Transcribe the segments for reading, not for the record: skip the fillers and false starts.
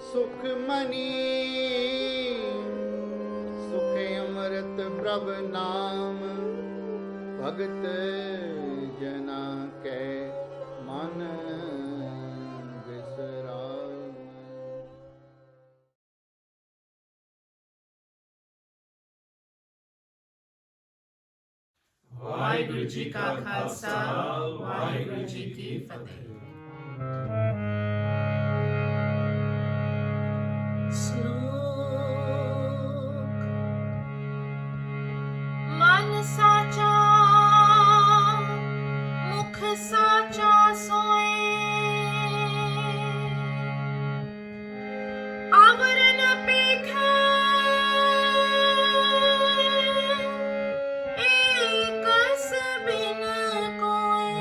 सुखमनी सुख अमृत प्रभ नाम भगत जना के मन विसराम। वाहिगुरु जी का खालसा, वाहिगुरु जी की फतेह। मन साचा मुख साचा सोए, आवरण पेखै एकस बिन कोय।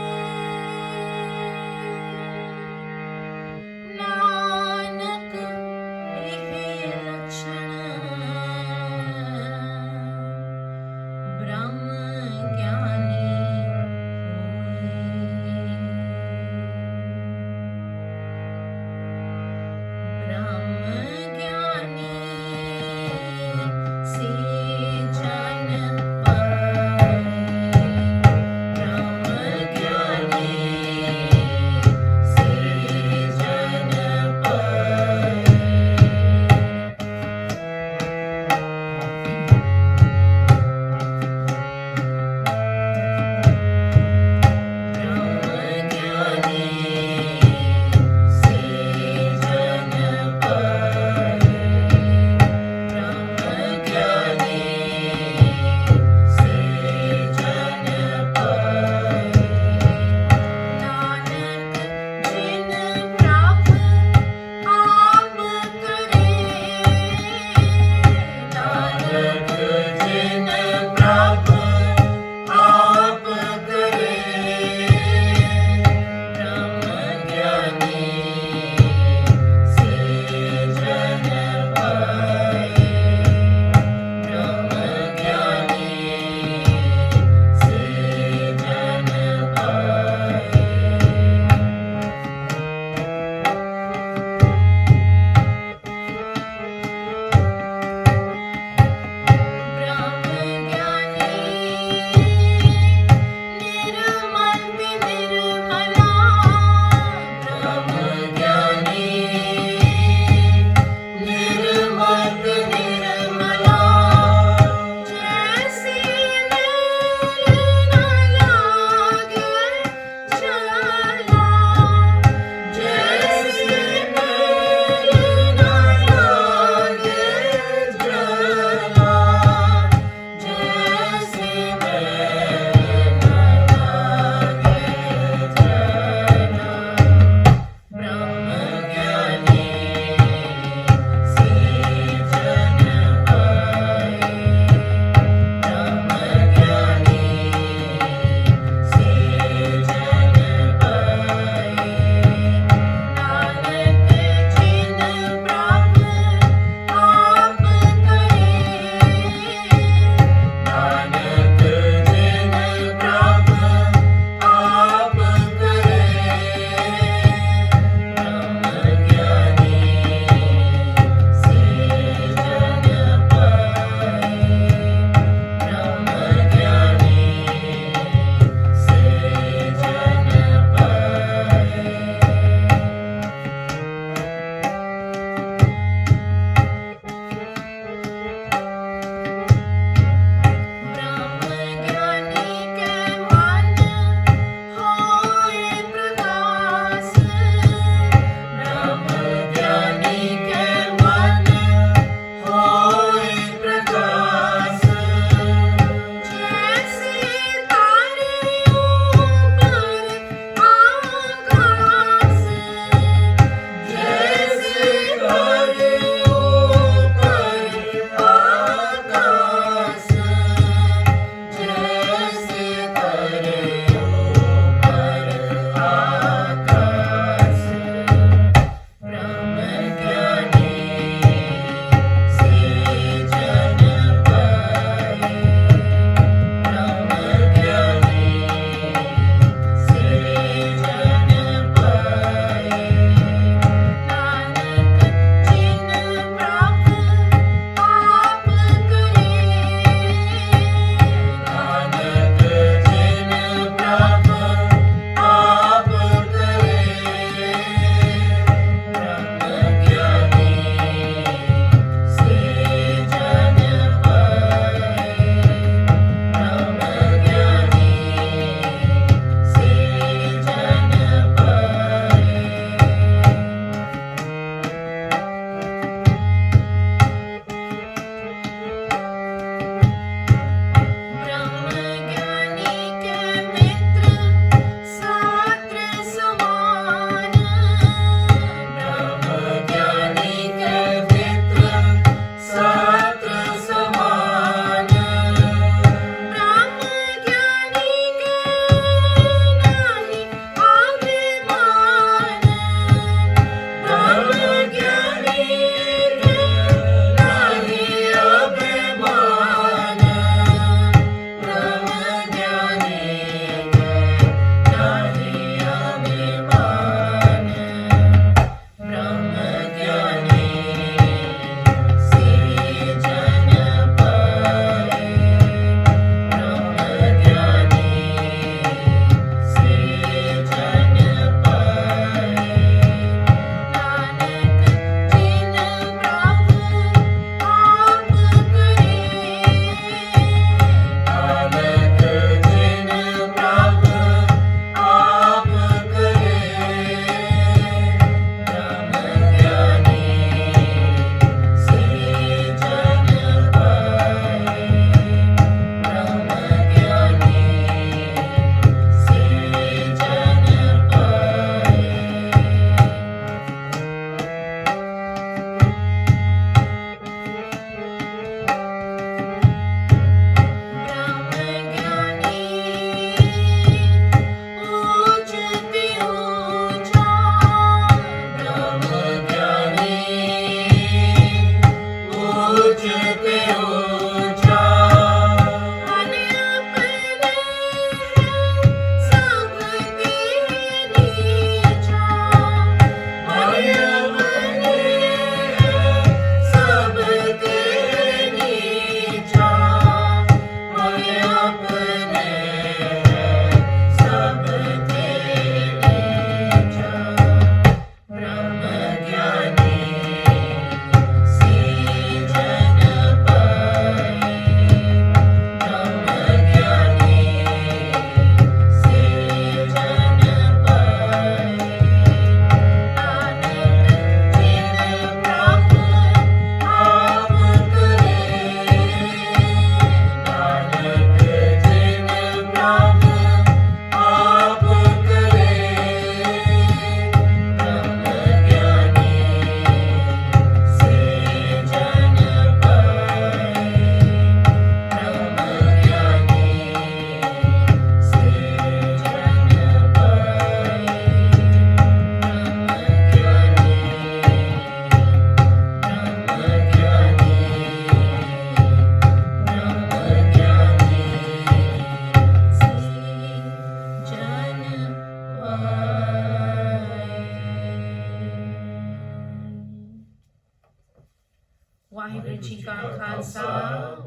ਵਾਹਿਗੁਰੂ ਜੀ ਕਾ ਖਾਲਸਾ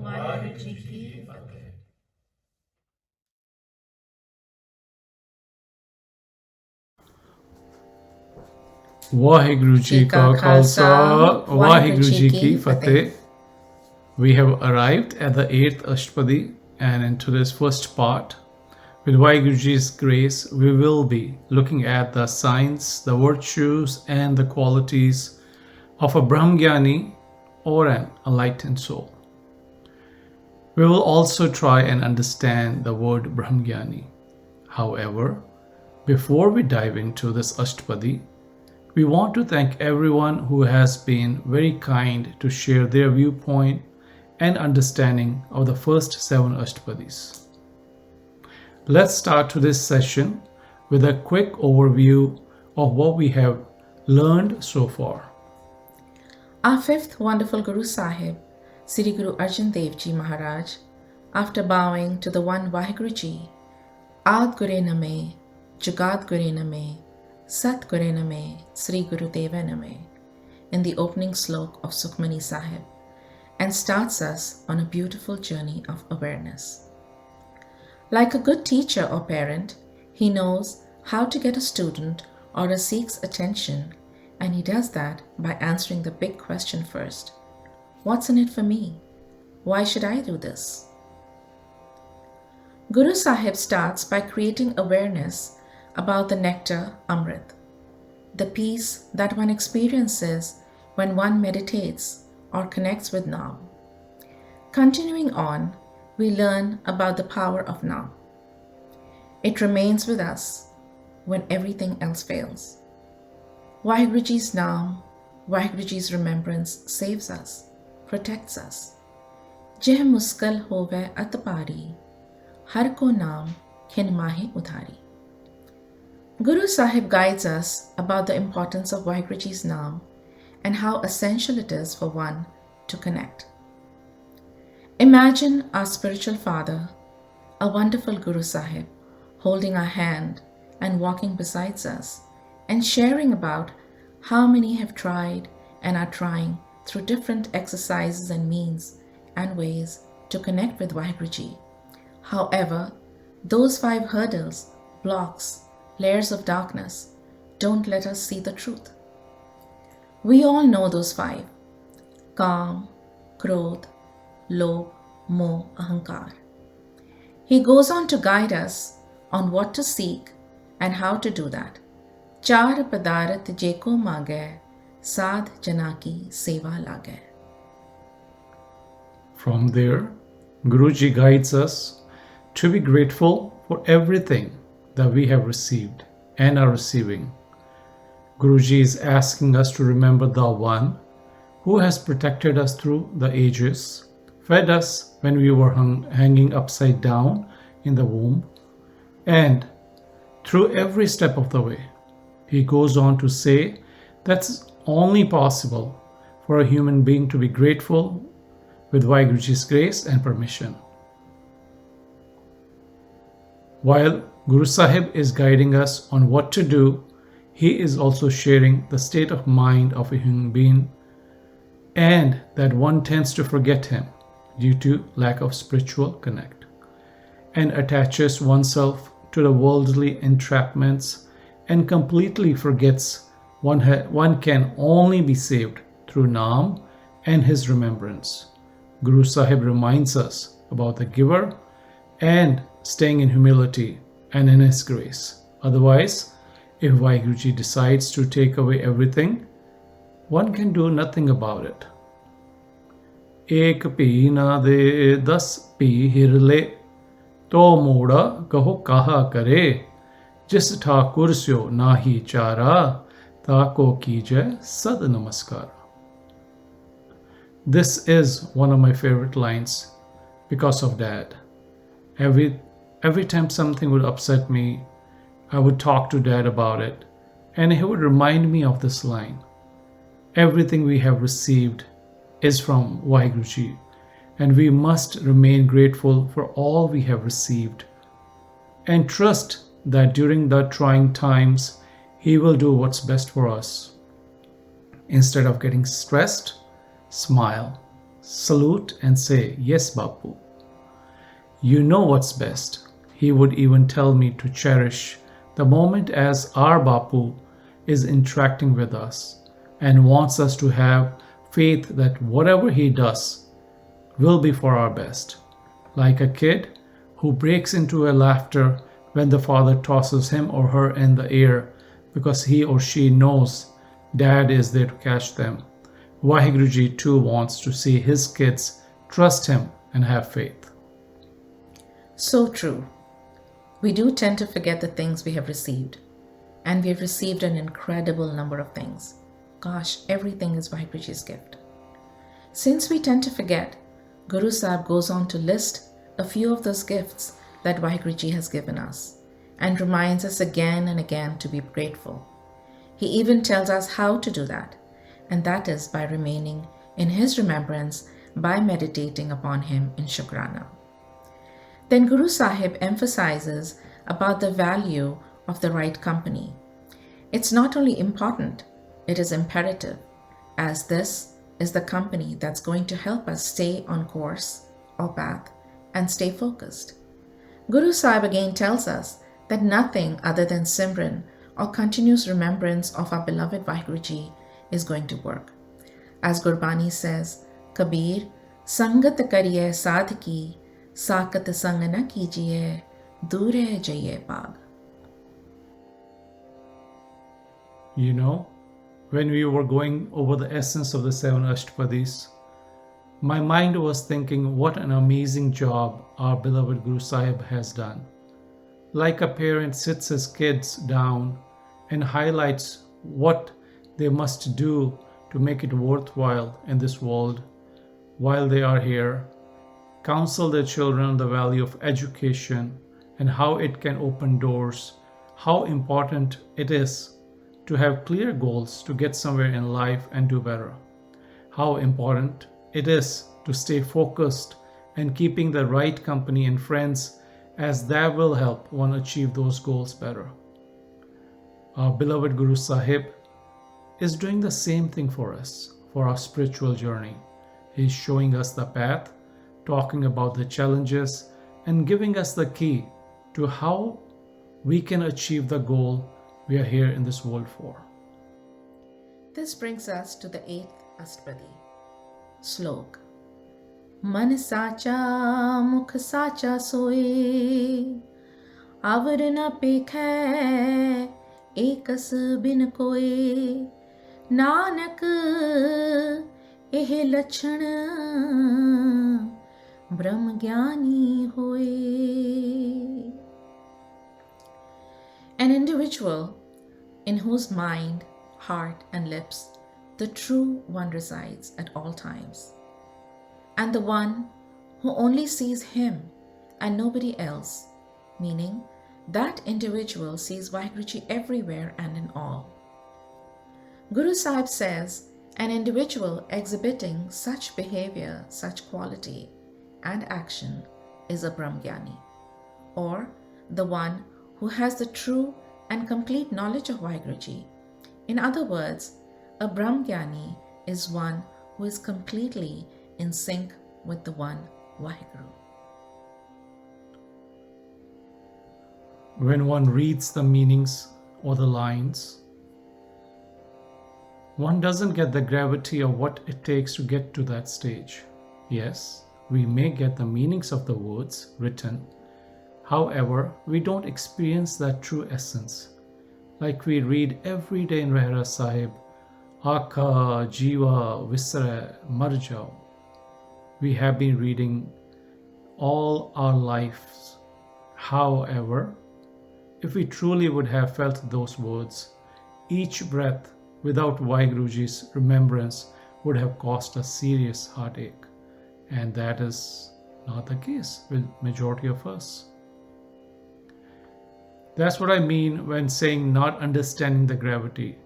ਵਾਹਿਗੁਰੂ ਜੀ ਕੀ ਫਤਿਹ। Vaheguru Ji Ka Khalsa, Vaheguru Ji Ki Fateh. We have arrived at the 8th Astpadi, and in today's first part, with Vaheguru Ji's grace, we will be looking at the signs, the virtues, and the qualities of a Brahmgyani or an enlightened soul. We will also try and understand the word Brahmgyani. However, before we dive into this Astpadi, we want to thank everyone who has been very kind to share their viewpoint and understanding of the first 7 Astpadis. Let's start today's session with a quick overview of what we have learned so far. Our 5th wonderful Guru Sahib, Sri Guru Arjan Dev Ji Maharaj, after bowing to the one Vaheguru Ji, Ad Gure Name, Jugat Gure Name, Sat Gure Name, Sri Guru Deva Name, in the opening slok of Sukhmani Sahib, and starts us on a beautiful journey of awareness. Like a good teacher or parent, he knows how to get a student or a Sikh's attention, and he does that by answering the big question first. What's in it for me? Why should I do this? Guru Sahib starts by creating awareness about the nectar Amrit, the peace that one experiences when one meditates or connects with Naam. Continuing on, we learn about the power of Naam. It remains with us when everything else fails. Vaheguru Ji's Naam, Vaheguru Ji's remembrance saves us, protects us. Jeh muskal hove Astpadi, har ko naam khin mahe udhari. Guru Sahib guides us about the importance of Vaheguru Ji's Naam and how essential it is for one to connect. Imagine our spiritual father, a wonderful Guru Sahib, holding our hand and walking beside us and sharing about how many have tried and are trying through different exercises and means and ways to connect with Vaheguru Ji. However, those 5 hurdles, blocks, layers of darkness don't let us see the truth. We all know those 5: Kaam, Krodh, Lobh, Moh, Ahankar. He goes on to guide us on what to seek and how to do that. Char padarat jeko mage, sadh jana ki sewa lage. From there, Guruji guides us to be grateful for everything that we have received and are receiving. Guruji is asking us to remember the one who has protected us through the ages, fed us when we were hanging upside down in the womb, and through every step of the way. He goes on to say that's only possible for a human being to be grateful with Vaheguru Ji's grace and permission. While Guru Sahib is guiding us on what to do, he is also sharing the state of mind of a human being, and that one tends to forget him due to lack of spiritual connect, and attaches oneself to the worldly entrapments and completely forgets one can only be saved through Naam and his remembrance. Guru Sahib reminds us about the giver and staying in humility and in his grace. Otherwise, if Vaheguru Ji decides to take away everything, one can do nothing about it. Ek phi na de 10 phi hirle, to moda kaho kaha kare, jis thakur syo nahi chara, tako kije sad namaskar. This is one of my favorite lines because of that. Every time something would upset me, I would talk to Dad about it, and he would remind me of this line. Everything we have received is from Vaheguru Ji, and we must remain grateful for all we have received, and trust that during the trying times, He will do what's best for us. Instead of getting stressed smile, salute, and say, "Yes, Bapu. You know what's best." He would even tell me to cherish the moment as our Bapu is interacting with us and wants us to have faith that whatever he does will be for our best. Like a kid who breaks into a laughter when the father tosses him or her in the air because he or she knows dad is there to catch them. Waheguruji too wants to see his kids trust him and have faith. So true. We do tend to forget the things we have received. And we have received an incredible number of things. Gosh, everything is Waheguruji's gift. Since we tend to forget, Guru Sahib goes on to list a few of those gifts that Waheguruji has given us and reminds us again and again to be grateful. He even tells us how to do that, and that is by remaining in his remembrance by meditating upon him in Shukrana. Then Guru Sahib emphasizes about the value of the right company. It's not only important, it is imperative, as this is the company that's going to help us stay on course or path and stay focused. Guru Sahib again tells us that nothing other than Simran or continuous remembrance of our beloved Waheguruji is going to work. As Gurbani says, Kabir, Sangat kariye sadhki, Sakat sang na kijiye, dure jaye bag. You know, when we were going over the essence of the 7 Astpadis, my mind was thinking what an amazing job our beloved Guru Sahib has done. Like a parent sits his kids down and highlights what they must do to make it worthwhile in this world while they are here, counsel their children on the value of education and how it can open doors, how important it is to have clear goals to get somewhere in life and do better, how important it is to stay focused and keeping the right company and friends, as that will help one achieve those goals better. Our beloved Guru Sahib is doing the same thing for us, for our spiritual journey. He's showing us the path, talking about the challenges, and giving us the key to how we can achieve the goal we are here in this world for. This brings us to the 8th Astpadi. Slok. Man sacha mukh sacha soe, avar na pekhe ekas bin koe, nanak eh lachhan brahm gyani hoye. An individual in whose mind, heart, and lips the true one resides at all times, and the one who only sees him and nobody else, meaning that individual sees Waheguruji everywhere and in all. Guru Sahib says an individual exhibiting such behavior, such quality and action is a Brahmgyani, or the one who has the true and complete knowledge of Waheguruji. In other words, a Brahmgyani is one who is completely in sync with the one Waheguru. When one reads the meanings or the lines, one doesn't get the gravity of what it takes to get to that stage. Yes, we may get the meanings of the words written. However, we don't experience that true essence. Like we read every day in Rahra Sahib, Akha, Jiva, Visra, Marjao. We have been reading all our lives. However, if we truly would have felt those words, each breath without Waheguruji's remembrance would have caused us serious heartache. And that is not the case with majority of us. That's what I mean when saying not understanding the gravity.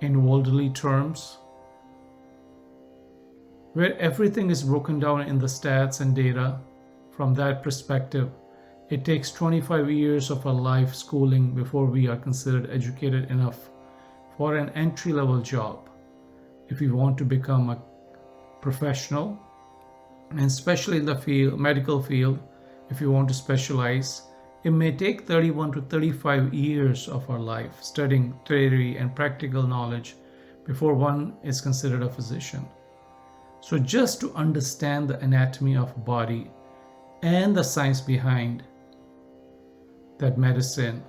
In worldly terms, where everything is broken down in the stats and data, from that perspective, it takes 25 years of our life schooling before we are considered educated enough for an entry-level job. if you want to become a professional, and especially in the medical field, if you want to specialize, it may take 31 to 35 years of our life studying theory and practical knowledge before one is considered a physician. So just to understand the anatomy of body and the science behind that medicine,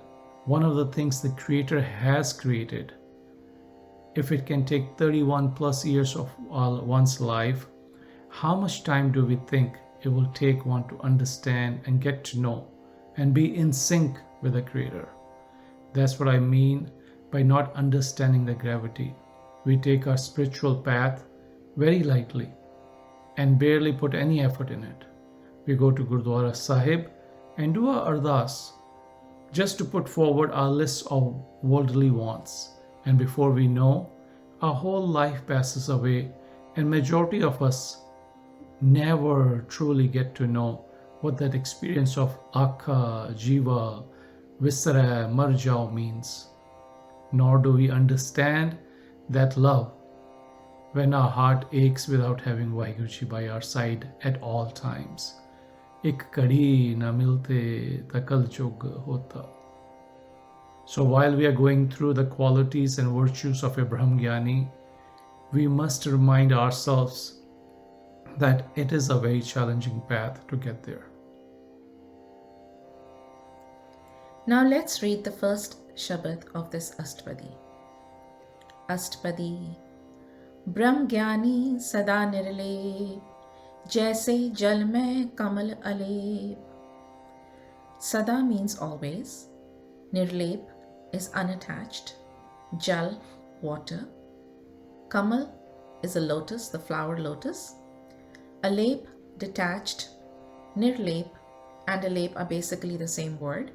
one of the things the Creator has created, if it can take 31 plus years of one's life, how much time do we think it will take one to understand and get to know and be in sync with the Creator? That's what I mean by not understanding the gravity. We take our spiritual path very lightly and barely put any effort in it. We go to Gurdwara Sahib and do our ardas just to put forward our list of worldly wants. And before we know, our whole life passes away, and majority of us never truly get to know what that experience of Akha, Jiva, Visara, Marjao means. Nor do we understand that love when our heart aches without having Vaheguru Ji by our side at all times. Ik kadi na milte takal jog hota. So while we are going through the qualities and virtues of a Brahmgyani, we must remind ourselves that it is a very challenging path to get there. Now let's read the first Shabad of this Astpadi. Astpadi. Brahmgyani sada nirlep, jaise jal mein kamal alep. Sada means always. Nirlep is unattached. Jal, water. Kamal is a lotus, the flower lotus. Alep, detached. Nirlep and alep are basically the same word,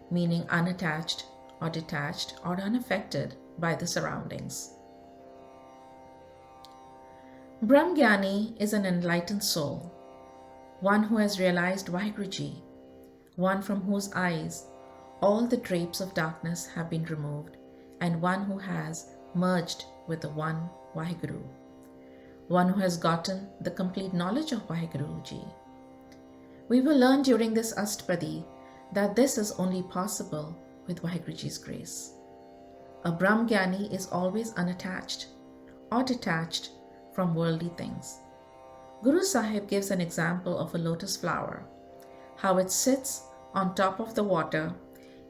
meaning unattached or detached or unaffected by the surroundings. Brahmgyani is an enlightened soul, one who has realized Vaheguru Ji, one from whose eyes all the drapes of darkness have been removed, and one who has merged with the one Vaheguru, one who has gotten the complete knowledge of Vaheguru Ji. We will learn during this Astpadi that this is only possible with Vaheguru Ji's grace. A Brahmgyani is always unattached or detached from worldly things. Guru Sahib gives an example of a lotus flower, how it sits on top of the water.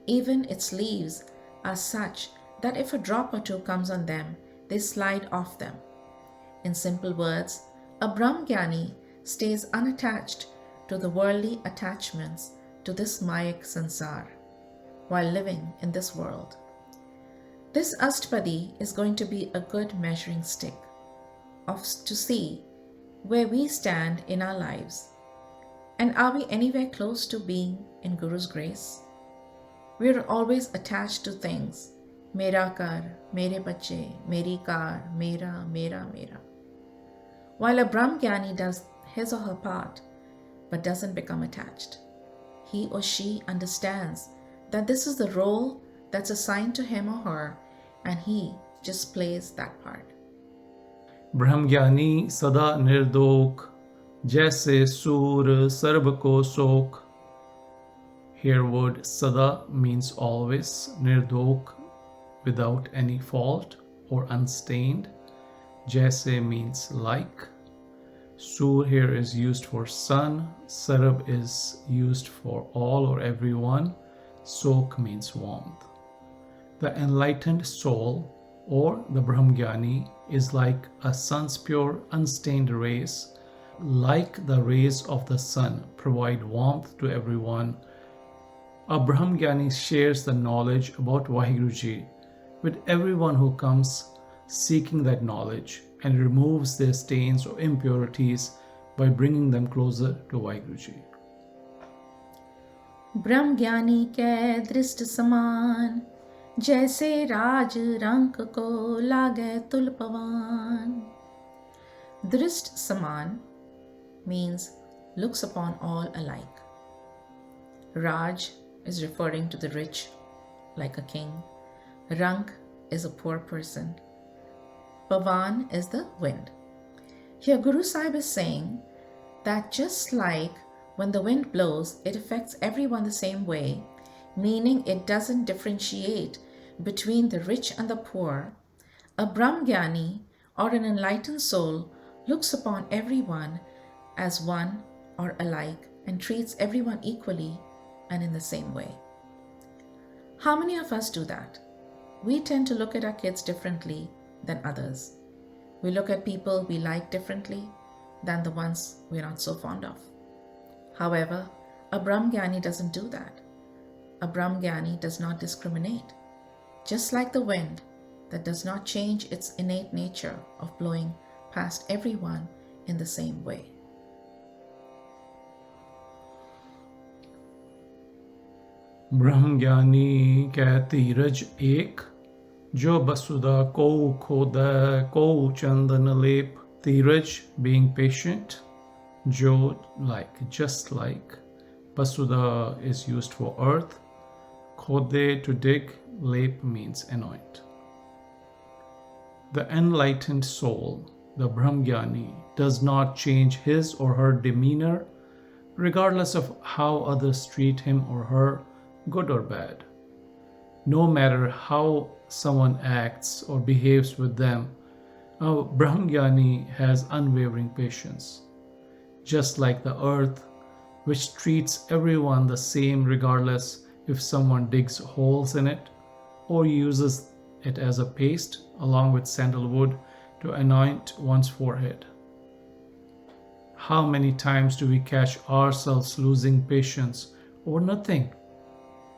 Even its leaves are such that if a drop or two comes on them, they slide off them. In simple words, a Brahmgyani stays unattached to the worldly attachments to this Mayak Sansar while living in this world. This Astpadi is going to be a good measuring stick to see where we stand in our lives, and are we anywhere close to being in Guru's grace? We are always attached to things. Mera kar, mere bache, meri car, mera, mera, mera. While a Brahmgyani does his or her part, but doesn't become attached, he or she understands that this is the role that's assigned to him or her, and he just plays that part. Brahmgyani sada nirdok, jaise sur sarb ko sok. Here word sada means always, nirdok without any fault or unstained. Jaise means like. Sur here is used for sun, sarab is used for all or everyone, sok means warmth. The enlightened soul or the Brahmgyani is like a sun's pure unstained rays, like the rays of the sun provide warmth to everyone. A Brahmgyani shares the knowledge about Vaheguru Ji with everyone who comes seeking that knowledge, and removes their stains or impurities by bringing them closer to Vaheguru Ji. Brahmgyani ke drist saman, jaise raj rank ko lage tulpavan. Drist saman means looks upon all alike. Raj is referring to the rich, like a king. Rank is a poor person. Pavan is the wind. Here Guru Sahib is saying that just like when the wind blows, it affects everyone the same way, meaning it doesn't differentiate between the rich and the poor, a Brahmgyani or an enlightened soul looks upon everyone as one or alike and treats everyone equally and in the same way. How many of us do that? We tend to look at our kids differently than others. We look at people we like differently than the ones we're not so fond of. However, a Brahmgyani doesn't do that. A Brahmgyani does not discriminate. Just like the wind that does not change its innate nature of blowing past everyone in the same way. ब्रह्मज्ञानी कै धीरज एक जो बसुदा को खोदा को चंदन लेप. Dheeraj being patient, Jo just like. Basuda is used for earth. Khode to dig, Lep means anoint. The enlightened soul, the Brahmgyani, does not change his or her demeanor regardless of how others treat him or her, good or bad. No matter how someone acts or behaves with them, a Brahmgyani has unwavering patience. Just like the earth, which treats everyone the same regardless if someone digs holes in it or uses it as a paste along with sandalwood to anoint one's forehead. How many times do we catch ourselves losing patience over nothing,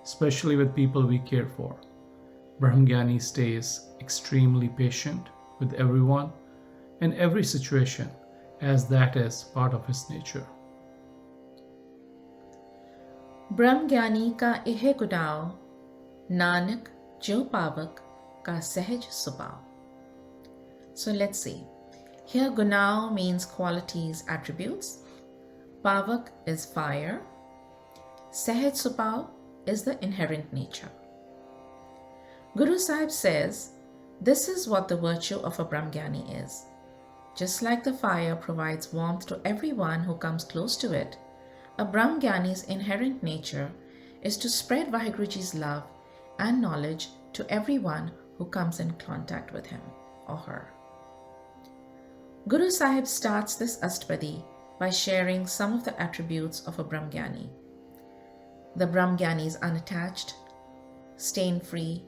especially with people we care for? Brahmgyani stays extremely patient with everyone in every situation, as that is part of his nature. Brahmgyani ka ihe gudao, Nanak jo pavak ka sahaj subhav. So let's see. Here gunao means qualities, attributes. Pavak is fire. Sahaj subhav is the inherent nature. Guru Sahib says, this is what the virtue of a Brahmgyani is. Just like the fire provides warmth to everyone who comes close to it, a Brahmgyani's inherent nature is to spread Vaheguruji's love and knowledge to everyone who comes in contact with him or her. Guru Sahib starts this Astpadi by sharing some of the attributes of a Brahmgyani. The Brahmgyani is unattached, stain-free,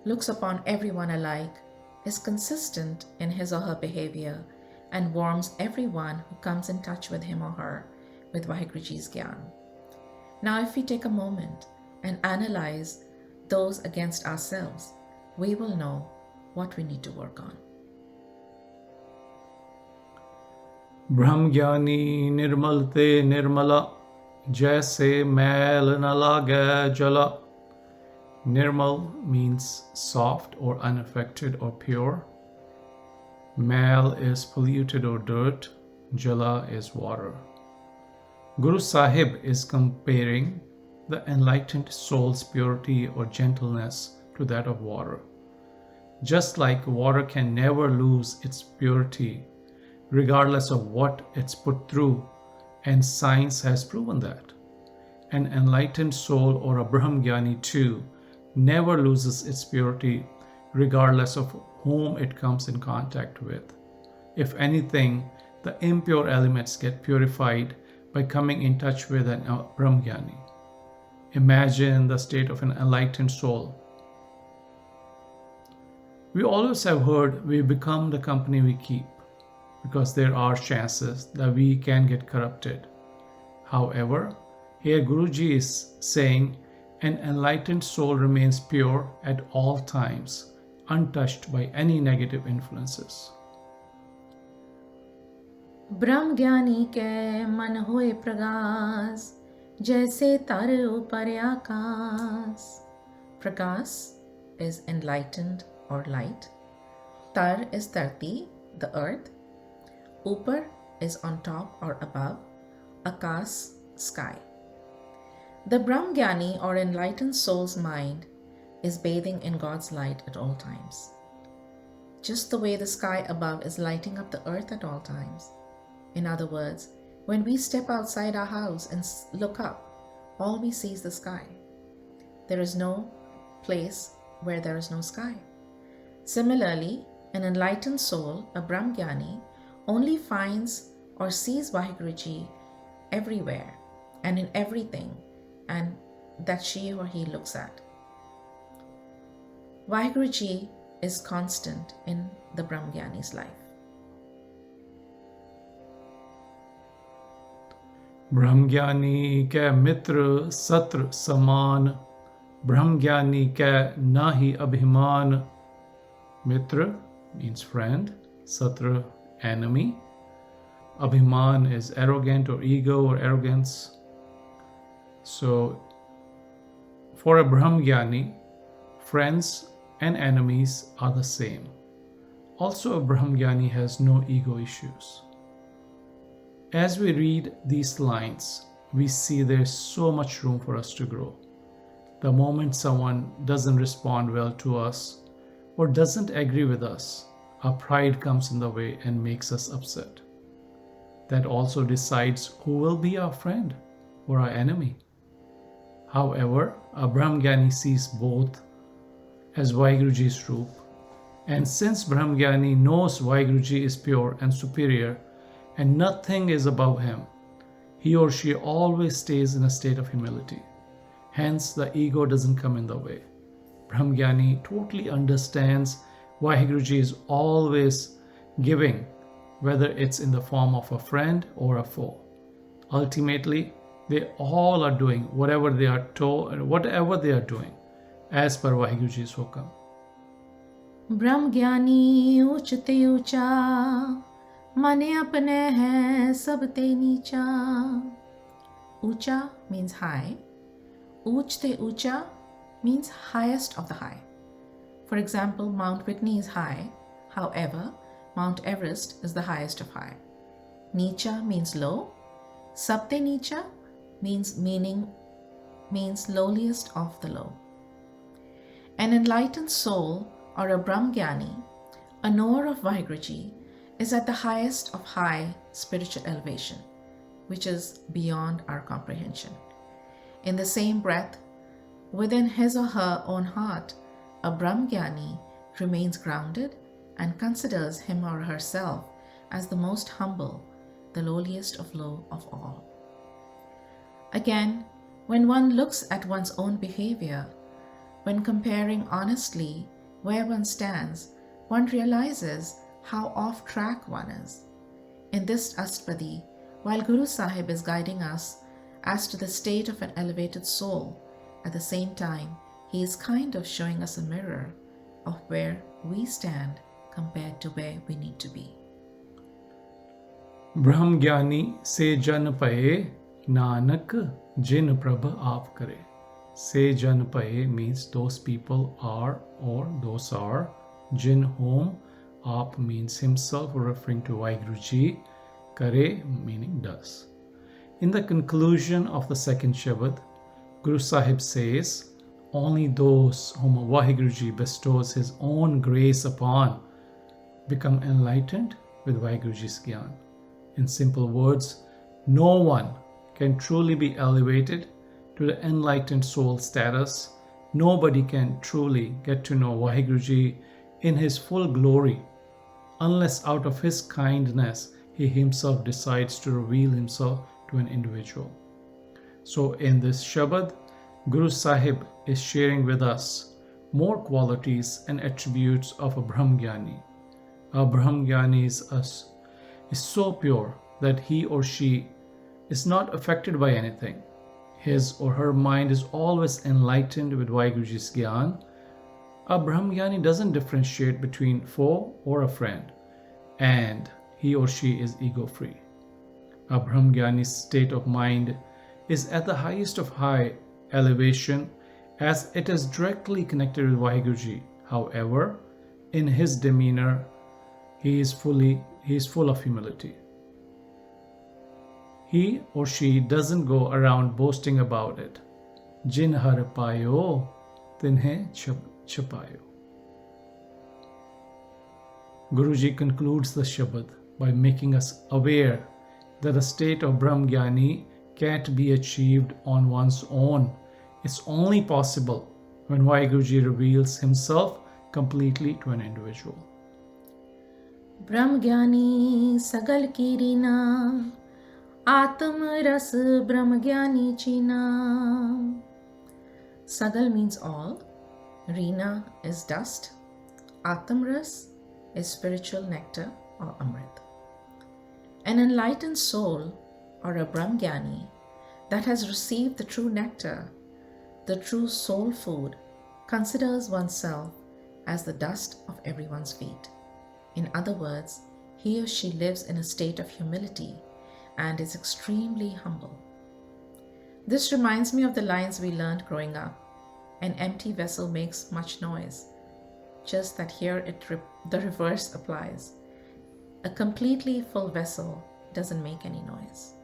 looks upon everyone alike, is consistent in his or her behavior, and warms everyone who comes in touch with him or her with Vaheguruji's Gyan. Now if we take a moment and analyze those against ourselves, we will know what we need to work on. Brahmgyani nirmal te nirmala, jaise mail na lage jala. Nirmal means soft or unaffected or pure. Mal is polluted or dirt. Jala is water. Guru Sahib is comparing the enlightened soul's purity or gentleness to that of water. Just like water can never lose its purity regardless of what it's put through, and science has proven that. An enlightened soul or a Brahmgyani too never loses its purity regardless of whom it comes in contact with. If anything, the impure elements get purified by coming in touch with an Brahmgyani. Imagine the state of an enlightened soul. We always have heard we become the company we keep, because there are chances that we can get corrupted. However, here Guruji is saying an enlightened soul remains pure at all times, untouched by any negative influences. Brahmgyani ke man hoye pragas, jaise tar upar aakas. Pragas is enlightened or light. Tar is tarti, the earth. Upar is on top or above. Akas, sky. The Brahmgyani or enlightened soul's mind is bathing in God's light at all times. just the way the sky above is lighting up the earth at all times. In other words, when we step outside our house and look up, all we see is the sky. There is no place where there is no sky. Similarly, an enlightened soul, a Brahmgyani, only finds or sees Vaheguruji everywhere and in everything and that she or he looks at. Vaheguruji is constant in the Brahmgyani's life. Brahmgyani ke mitra satra saman, Brahmgyani ke nahi abhiman. Mitra means friend, Satra enemy. Abhiman is arrogant or ego or arrogance. So for a Brahmgyani, friends and enemies are the same. Also, a Brahmgyani has no ego issues. As we read these lines, we see there's so much room for us to grow. The moment someone doesn't respond well to us or doesn't agree with us, our pride comes in the way and makes us upset. That also decides who will be our friend or our enemy. However, a Brahmgyani sees both as Vaheguruji's roop, and since Brahmgyani knows Vaheguruji is pure and superior and nothing is above him, he or she always stays in a state of humility. Hence, the ego doesn't come in the way. Brahmgyani totally understands Vaheguruji is always giving, whether it's in the form of a friend or a foe. Ultimately, they all are doing whatever they are told, whatever they are doing, as per Vaheguruji's hukam. Brahmgyani uchte ucha, mane apne hai sabte nicha. Ucha means high. Uchte ucha means highest of the high. For example, Mount Whitney is high. However, Mount Everest is the highest of high. Nicha means low. Sabte nicha means lowliest of the low. An enlightened soul or a Brahmgyani, a knower of Vaheguruji, is at the highest of high spiritual elevation, which is beyond our comprehension. In the same breath, within his or her own heart, a Brahmgyani remains grounded and considers him or herself as the most humble, the lowliest of low of all. Again, when one looks at one's own behavior, when comparing honestly where one stands, one realizes how off track one is. In this Astpadi, while Guru Sahib is guiding us as to the state of an elevated soul, at the same time, he is kind of showing us a mirror of where we stand compared to where we need to be. Brahmgyani se jan paye, Nanak jin prabh aap kare. Se jan paye means those people are or those are, jin whom, aap means himself, referring to Vaheguruji, kare meaning does. In the conclusion of the second Shabad, Guru Sahib says, only those whom Vaheguruji bestows his own grace upon become enlightened with Vaheguruji's Gyan. In simple words, no one can truly be elevated to the enlightened soul status. Nobody can truly get to know Vaheguruji in his full glory unless out of his kindness he himself decides to reveal himself to an individual. So in this Shabad, Guru Sahib is sharing with us more qualities and attributes of a Brahmgyani. A Brahmgyani is so pure that he or she is not affected by anything. His or her mind is always enlightened with Vaheguruji's Gyan. A Brahmgyani doesn't differentiate between foe or a friend, and he or she is ego-free. A Brahmgyani's state of mind is at the highest of high elevation as it is directly connected with Vaheguruji. However, in his demeanor, he is full of humility. He or she doesn't go around boasting about it. Jin har payo, tinhe chapayo. Guruji concludes the Shabad by making us aware that the state of Brahmgyani can't be achieved on one's own. It's only possible when Vaheguruji reveals himself completely to an individual. Brahmgyani sagal kirina, Atam ras Brahmgyani china. Sagal means all, Rina is dust, Atam ras is spiritual nectar or Amrit. An enlightened soul or a Brahmgyani that has received the true nectar, the true soul food, considers oneself as the dust of everyone's feet. In other words, he or she lives in a state of humility and is extremely humble. This reminds me of the lines we learned growing up. An empty vessel makes much noise, just that here the reverse applies. A completely full vessel doesn't make any noise.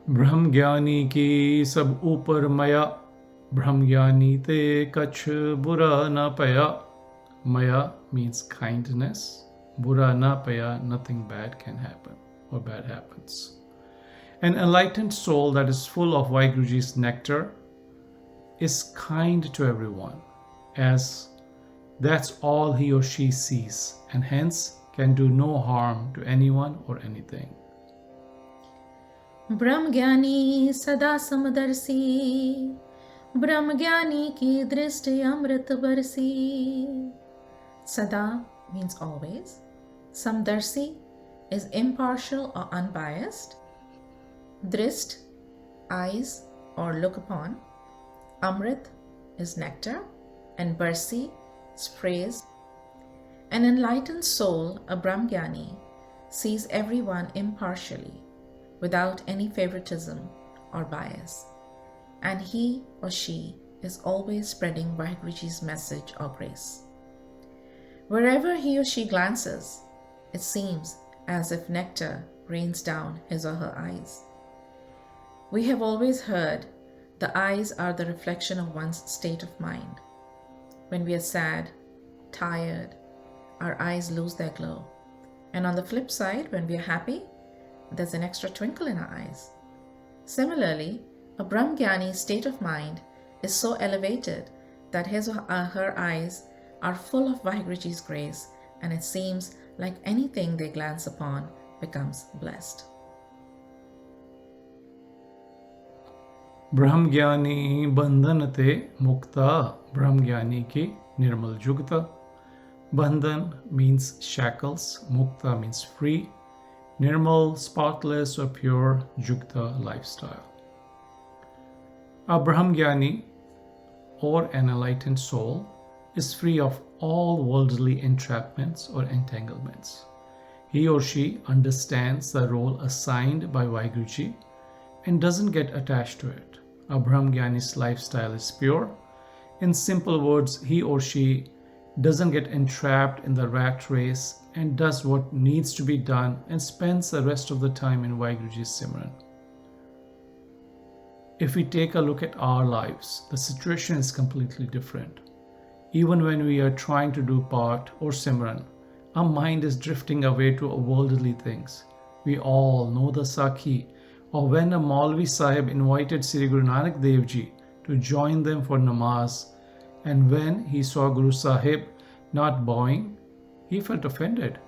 Brahmgyani ki sab upar maya, Brahmgyani te kach bura na paya. Maya means kindness. Bura na paya, nothing bad can happen or bad happens. An enlightened soul that is full of Vaheguruji's nectar is kind to everyone, as that's all he or she sees, and hence can do no harm to anyone or anything. Brahmgyani sada samadarsi, Brahmgyani ki drishti amrit barsi. Sada means always. Samdarsi is impartial or unbiased. Drist, eyes or look upon. Amrit is nectar, and Barsi is praise. An enlightened soul, a Brahmgyani, sees everyone impartially, without any favoritism or bias, and he or she is always spreading Vaheguruji's message or grace. Wherever he or she glances, it seems as if nectar rains down his or her eyes. We have always heard the eyes are the reflection of one's state of mind. When we are sad, tired, our eyes lose their glow. And on the flip side, when we are happy, there's an extra twinkle in our eyes. Similarly, a Brahmgyani's state of mind is so elevated that his or her eyes are full of Vaheguruji's grace, and it seems like anything they glance upon becomes blessed. Brahmgyani bandhan te mukta, Brahmgyani ki nirmal jugta. Bandhan means shackles, mukta means free, nirmal, spotless or pure, jugta, lifestyle. A Brahmgyani or an enlightened soul is free of all worldly entrapments or entanglements. He or she understands the role assigned by Vaheguruji and doesn't get attached to it. A Brahmgyani's lifestyle is pure. In simple words, he or she doesn't get entrapped in the rat race and does what needs to be done and spends the rest of the time in Vaheguruji's Simran. If we take a look at our lives, the situation is completely different. Even when we are trying to do Path or Simran, our mind is drifting away to worldly things. We all know the Sakhi, or when a Maulvi Sahib invited Sri Guru Nanak Dev Ji to join them for namaz, and when he saw Guru Sahib not bowing, he felt offended.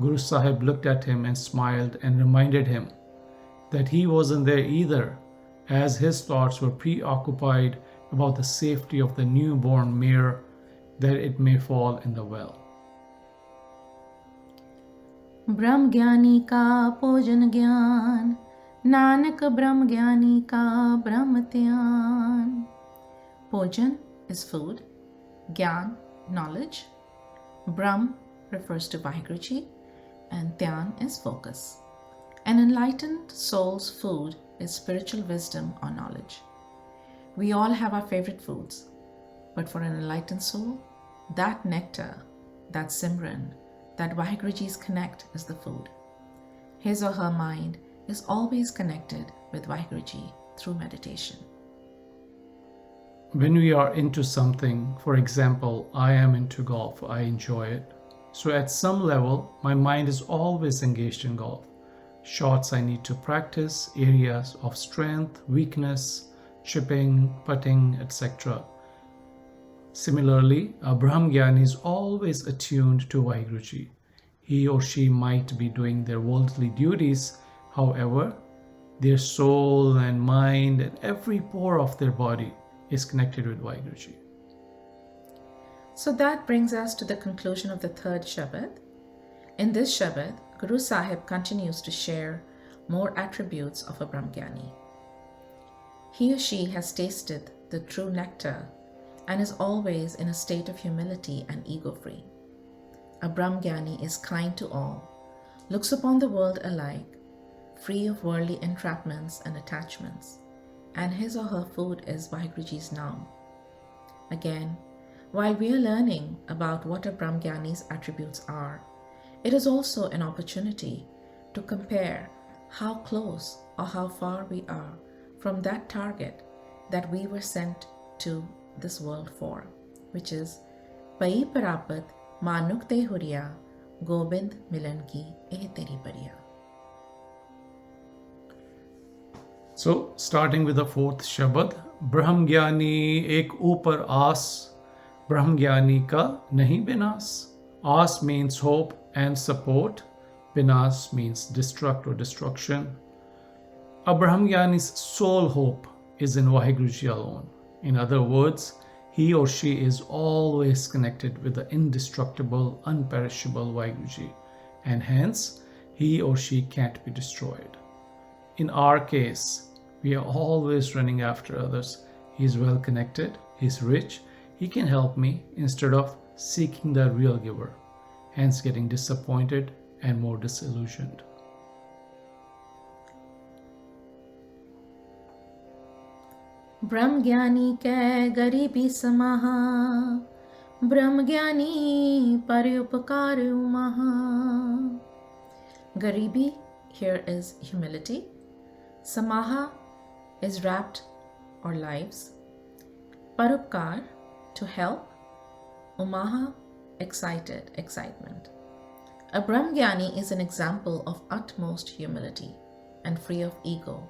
Guru Sahib looked at him and smiled and reminded him that he wasn't there either, as his thoughts were preoccupied about the safety of the newborn mare, that it may fall in the well. Brahmgyani ka pojan gyan, Nanak Brahmgyani ka Brahmatyan. Pojan is food, Gyan, knowledge. Brahm refers to Vaheguruji, and Dhyan is focus. An enlightened soul's food is spiritual wisdom or knowledge. We all have our favorite foods, but for an enlightened soul, that nectar, that Simran, that Vaheguruji's connect is the food. His or her mind is always connected with Vaheguruji through meditation. when we are into something, for example, I am into golf, I enjoy it. So at some level, my mind is always engaged in golf. Shots I need to practice, areas of strength, weakness, chipping, putting, etc. Similarly, a Brahmgyani is always attuned to Vaheguruji. He or she might be doing their worldly duties, however, their soul and mind and every pore of their body is connected with Vaheguruji. So that brings us to the conclusion of the third Shabad. In this Shabad, Guru Sahib continues to share more attributes of a Brahmgyani. He or she has tasted the true nectar and is always in a state of humility and ego-free. A Brahmgyani is kind to all, looks upon the world alike, free of worldly entrapments and attachments, and his or her food is Vaheguruji's Naam. Again, while we are learning about what a Brahmgyani's attributes are, it is also an opportunity to compare how close or how far we are from that target that we were sent to this world for, which is Pai Parapat Manuk Te Huriya Gobind Milan Ki Eh Teri Bariya. So, starting with the fourth Shabad, Brahmgyani ek upar aas, Brahmgyani ka nahi binas. Aas means hope and support, binas means destruct or destruction. A Brahmgyani's sole hope is in Vaheguruji alone. In other words, he or she is always connected with the indestructible, unperishable Vaheguruji, and hence he or she can't be destroyed. In our case, we are always running after others. He is well connected, he is rich, he can help me instead of seeking the real giver, hence getting disappointed and more disillusioned. Brahmgyani ke garibi samaha, Brahmgyani parupakar umaha. Garibi here is humility. Samaha is wrapped or lives. Parupkar, to help. Umaha, excited, excitement. A Brahmgyani is an example of utmost humility and free of ego.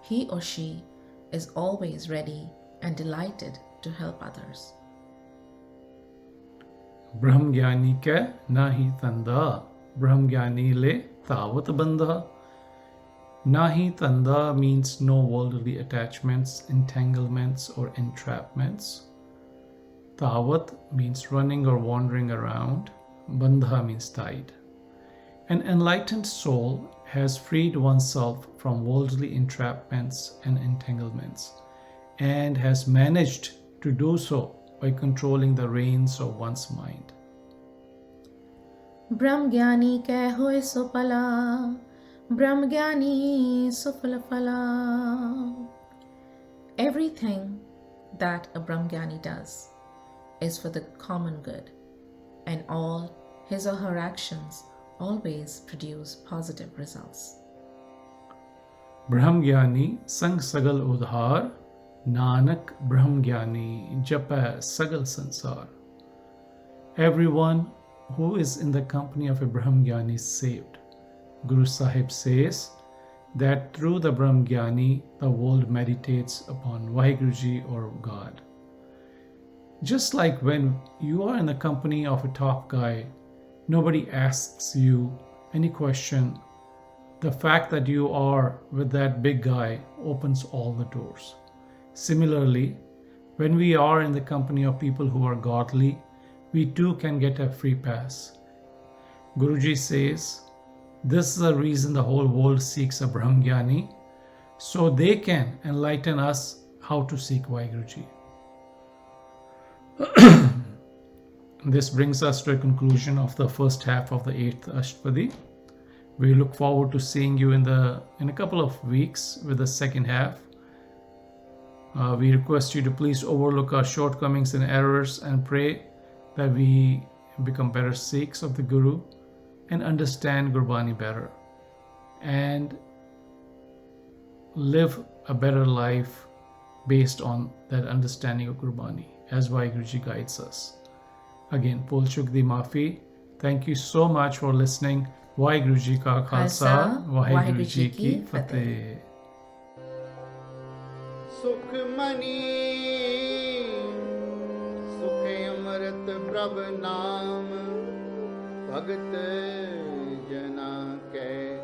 He or she is always ready and delighted to help others. Brahmgyani ke nahi tanda, Brahmgyani le tavat bandha. Nahi tanda means no worldly attachments, entanglements, or entrapments. Tavat means running or wandering around. Bandha means tied. An enlightened soul has freed oneself from worldly entrapments and entanglements and has managed to do so by controlling the reins of one's mind. Brahmgyani ke hoy so pala, Brahmgyani sufala phala. Everything that a Brahmgyani does is for the common good, and all his or her actions always produce positive results. Brahmgyani sang sagal udhar, Nanak Brahmgyani japa sagal sansar. Everyone who is in the company of a Brahmgyani is saved. Guru Sahib says that through the Brahmgyani, the world meditates upon Vaheguruji or God. Just like when you are in the company of a top guy, nobody asks you any question. The fact that you are with that big guy opens all the doors. Similarly, when we are in the company of people who are godly, we too can get a free pass. Guruji says, this is the reason the whole world seeks a Brahmgyani, so they can enlighten us how to seek Vaheguruji. This brings us to a conclusion of the first half of the 8th Astpadi. We look forward to seeing you in a couple of weeks with the second half. We request you to please overlook our shortcomings and errors and pray that we become better Sikhs of the Guru and understand Gurbani better and live a better life based on that understanding of Gurbani as Waheguru Ji guides us. Again, Pol Chuk di Maafi. Thank you so much for listening. Waheguru Ji ka Khalsa, Waheguru Ji ki Fateh. Sukhmani Sukh Amrit Prabh Naam Bhagat Jana Ke